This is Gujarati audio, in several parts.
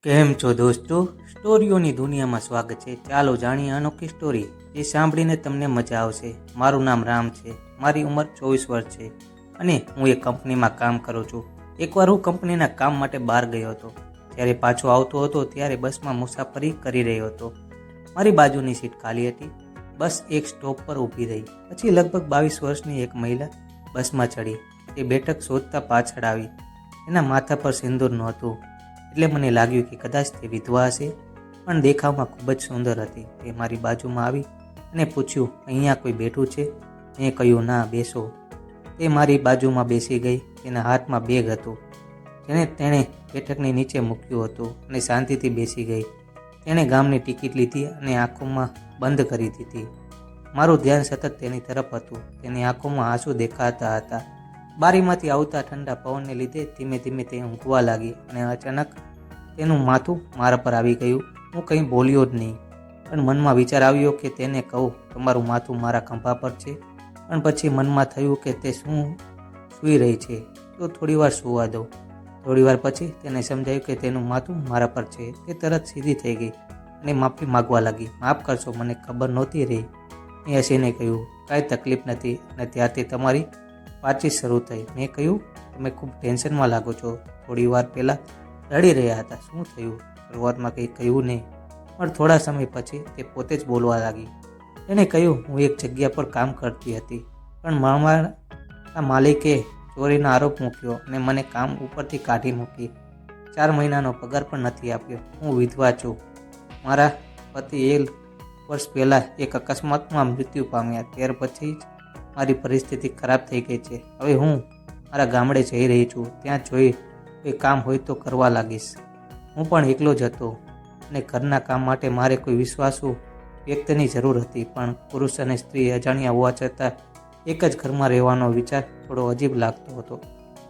કેમ છો દોસ્તો? સ્ટોરીઓની દુનિયામાં સ્વાગત છે. ચાલો જાણીએ અનોખી સ્ટોરી જે સાંભળીને તમને મજા આવશે. મારું નામ રામ છે. મારી ઉંમર 24 વર્ષ છે અને હું એક કંપનીમાં કામ કરું છું. એકવાર હું કંપનીના કામ માટે બહાર ગયો હતો. જ્યારે પાછો આવતો હતો ત્યારે બસમાં મુસાફરી કરી રહ્યો હતો. મારી બાજુની સીટ ખાલી હતી. બસ એક સ્ટોપ પર ઊભી રહી. પછી લગભગ 22 વર્ષની એક મહિલા બસમાં ચડી. તે બેઠક શોધતા પાછળ આવી. એના માથા પર સિંદૂર નહોતું એટલે મને લાગ્યું કે કદાચ તે વિધવા હશે, પણ દેખાવમાં ખૂબ જ સુંદર હતી. તે મારી બાજુમાં આવી અને પૂછ્યું, અહીંયા કોઈ બેઠું છે? મેં કહ્યું, ના, બેસો. તે મારી બાજુમાં બેસી ગઈ. તેના હાથમાં બેગ હતું જેને તેણે બેઠકની નીચે મૂક્યું હતું અને શાંતિથી બેસી ગઈ. તેણે ગામની ટિકિટ લીધી અને આંખોમાં બંધ કરી દીધી. મારું ધ્યાન સતત તેની તરફ હતું. તેની આંખોમાં આંસુ દેખાતા હતા. બારીમાંથી આવતા ઠંડા પવનને લીધે ધીમે ધીમે તે ઊંઘવા લાગી અને અચાનક તેનું માથું મારા પર આવી ગયું. હું કંઈ બોલ્યો જ નહીં, પણ મનમાં વિચાર આવ્યો કે તેને કહું, તમારું માથું મારા ખભા પર છે. પણ પછી મનમાં થયું કે તે સૂઈ રહી છે તો થોડીવાર સૂવા દો. થોડીવાર પછી તેને સમજાયું કે તેનું માથું મારા પર છે. તે તરત સીધી થઈ ગઈ અને માફી માગવા લાગી. માફ કરશો, મને ખબર નહોતી રહી. મેં હસીને કહ્યું, કાંઈ તકલીફ નથી. અને ત્યારથી તમારી વાતચીત શરૂ થઈ. મેં કહ્યું, તમે ખૂબ ટેન્શનમાં લાગો છો. થોડી વાર પહેલાં રડી રહ્યા હતા. શું થયું? શરૂઆતમાં કંઈ કહ્યું નહીં, પણ થોડા સમય પછી તે પોતે જ બોલવા લાગી. તેણે કહ્યું, હું એક જગ્યા પર કામ કરતી હતી, પણ મારા માલિકે ચોરીનો આરોપ મૂક્યો અને મને કામ ઉપરથી કાઢી મૂકી. 4 મહિનાનો પગાર પણ નથી આપ્યો. હું વિધવા છું. મારા પતિ 1 વર્ષ પહેલાં એક અકસ્માતમાં મૃત્યુ પામ્યા. ત્યાર પછી જ મારી પરિસ્થિતિ ખરાબ થઈ ગઈ છે. હવે હું મારા ગામડે જઈ રહી છું. ત્યાં જોઈ કોઈ કામ હોય તો કરવા લાગીશ. હું પણ એકલો જ હતો અને ઘરના કામ માટે મારે કોઈ વિશ્વાસુ વ્યક્તિની જરૂર હતી. પણ પુરુષ અને સ્ત્રી અજાણ્યા હોવા છતાં એક જ ઘરમાં રહેવાનો વિચાર થોડો અજીબ લાગતો હતો.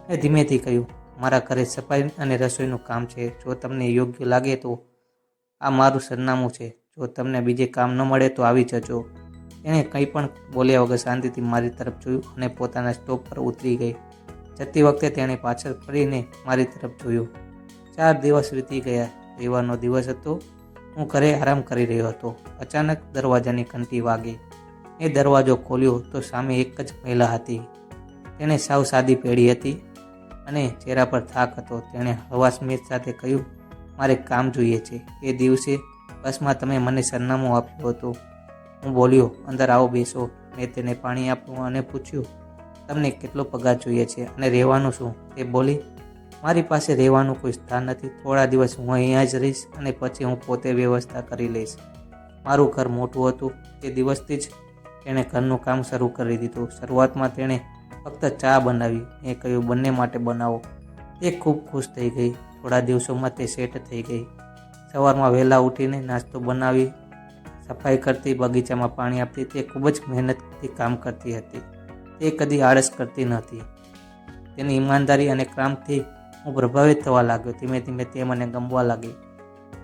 મેં ધીમેથી કહ્યું, મારા ઘરે સફાઈ અને રસોઈનું કામ છે. જો તમને યોગ્ય લાગે તો આ મારું સરનામું છે. જો તમને બીજે કામ ન મળે તો આવી જજો. તેણે કંઈ પણ બોલ્યા વગર શાંતિથી મારી તરફ જોયું અને પોતાના સ્ટોપ પર ઉતરી ગઈ. જતી વખતે તેણે પાછળ ફરીને મારી તરફ જોયું. 4 દિવસ વીતી ગયા. રવિવારનો દિવસ હતો. હું ઘરે આરામ કરી રહ્યો હતો. અચાનક દરવાજાની ઘંટી વાગી. મેં દરવાજો ખોલ્યો તો સામે એક જ મહિલા હતી. તેણે સાવ સાદી પેઢી હતી અને ચહેરા પર થાક હતો. તેણે હળવા સ્મિત સાથે કહ્યું, મારે કામ જોઈએ છે. એ દિવસે બસમાં તમે મને સરનામું આપ્યું હતું. હું બોલ્યો, અંદર આવો, બેસો. મેં તેને પાણી આપ્યું અને પૂછ્યું, તમને કેટલો પગાર જોઈએ છે અને રહેવાનું શું? તે બોલી, મારી પાસે રહેવાનું કોઈ સ્થાન નથી. થોડા દિવસ હું અહીંયા જ રહીશ અને પછી હું પોતે વ્યવસ્થા કરી લઈશ. મારું ઘર મોટું હતું. તે દિવસથી જ તેણે ઘરનું કામ શરૂ કરી દીધું. શરૂઆતમાં તેણે ફક્ત ચા બનાવી. મેં કહ્યું, બંને માટે બનાવો. તે ખૂબ ખુશ થઈ ગઈ. થોડા દિવસોમાં તે સેટ થઈ ગઈ. સવારમાં વહેલા ઉઠીને નાસ્તો બનાવી, સફાઈ કરતી, બગીચામાં પાણી આપતી. તે ખૂબ જ મહેનતથી કામ કરતી હતી. તે કદી આળસ કરતી નહોતી. તેની ઈમાનદારી અને કામથી હું પ્રભાવિત થવા લાગ્યો. ધીમે ધીમે તે મને ગમવા લાગી.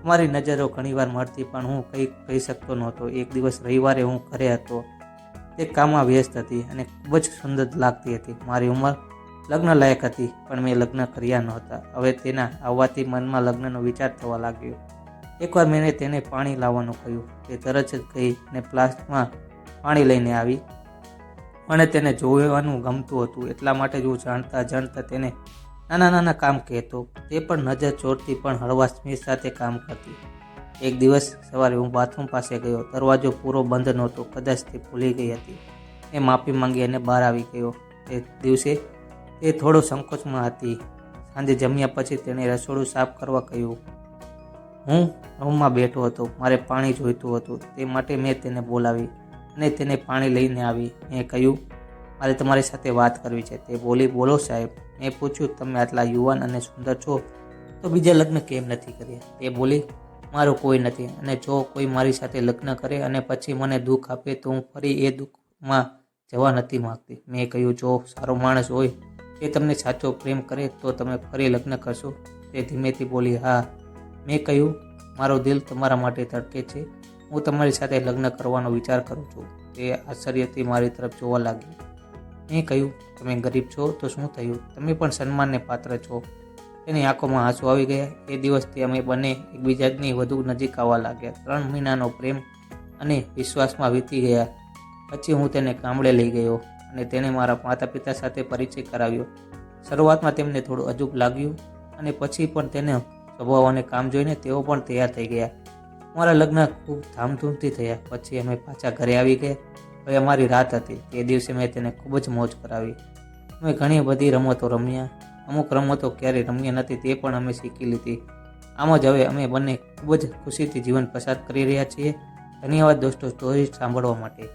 મારી નજરો ઘણીવાર મળતી, પણ હું કંઈ કહી શકતો નહોતો. એક દિવસ રવિવારે હું ઘરે હતો. તે કામમાં વ્યસ્ત હતી અને ખૂબ જ સુંદર લાગતી હતી. મારી ઉંમર લગ્ન લાયક હતી, પણ મેં લગ્ન કર્યા નહોતા. હવે તેના આવવાથી મનમાં લગ્નનો વિચાર થવા લાગ્યો. એકવાર મેં તેને પાણી લાવવાનું કહ્યું. તે તરત જ ગઈ અને ફ્લાસ્કમાં પાણી લઈને આવી. મને તેને જોવાનું ગમતું હતું, એટલા માટે જ હું જાણતા તેને નાના નાના કામ કહેતો. તે પણ નજર ચોરતી, પણ હળવા સ્મિત સાથે કામ કરતી. એક દિવસ સવારે હું બાથરૂમ પાસે ગયો. દરવાજો પૂરો બંધ નહોતો. કદાચ તે ભૂલી ગઈ હતી. મેં માફી માંગી અને બહાર આવી ગયો. તે દિવસે તે થોડો સંકોચમાં હતી. સાંજે જમ્યા પછી તેણે રસોડું સાફ કરવા કહ્યું. હું રૂમમાં બેઠો હતો. મારે પાણી જોઈતું હતું. તે માટે મેં તેને બોલાવી અને તેને પાણી લઈને આવી. મેં કહ્યું, મારે તમારી સાથે વાત કરવી છે. તે બોલી, બોલો સાહેબ. મેં પૂછ્યું, તમે આટલા યુવાન અને સુંદર છો તો બીજા લગ્ન કેમ નથી કર્યા? તે બોલી, મારું કોઈ નથી અને જો કોઈ મારી સાથે લગ્ન કરે અને પછી મને દુઃખ આપે તો હું ફરી એ દુઃખમાં જવા નથી માંગતી. મેં કહ્યું, જો સારો માણસ હોય, તે તમને સાચો પ્રેમ કરે તો તમે ફરી લગ્ન કરશો? તે ધીમેથી બોલી, હા. મેં કહ્યું, મારું દિલ તમારા માટે ધડકે છે. હું તમારી સાથે લગ્ન કરવાનો વિચાર કરું છું. તે આશ્ચર્યથી મારી તરફ જોવા લાગી. મેં કહ્યું, તમે ગરીબ છો તો શું થયું? તમે પણ સન્માનને પાત્ર છો. તેની આંખોમાં આંસુ આવી ગયા. એ દિવસથી અમે બંને એકબીજાની વધુ નજીક આવવા લાગ્યા. 3 મહિનાનો પ્રેમ અને વિશ્વાસમાં વીતી ગયા. પછી હું તેને ગામડે લઈ ગયો અને તેને મારા માતા પિતા સાથે પરિચય કરાવ્યો. શરૂઆતમાં તેમને થોડું અજુબ લાગ્યું અને પછી પણ તેને સ્વભાવ અને કામ જોઈને તેઓ પણ તૈયાર થઈ ગયા. અમારા લગ્ન ખૂબ ધામધૂમથી થયા. પછી અમે પાછા ઘરે આવી ગયા. હવે અમારી રાત હતી. તે દિવસે મેં તેને ખૂબ જ મોજ કરાવી. અમે ઘણી બધી રમતો રમ્યા. અમુક રમતો ક્યારેય રમ્યા નથી તે પણ અમે શીખી લીધી. આમ જ હવે અમે બંને ખૂબ જ ખુશીથી જીવન પસાર કરી રહ્યા છીએ. ધન્યવાદ દોસ્તો સ્ટોરી સાંભળવા માટે.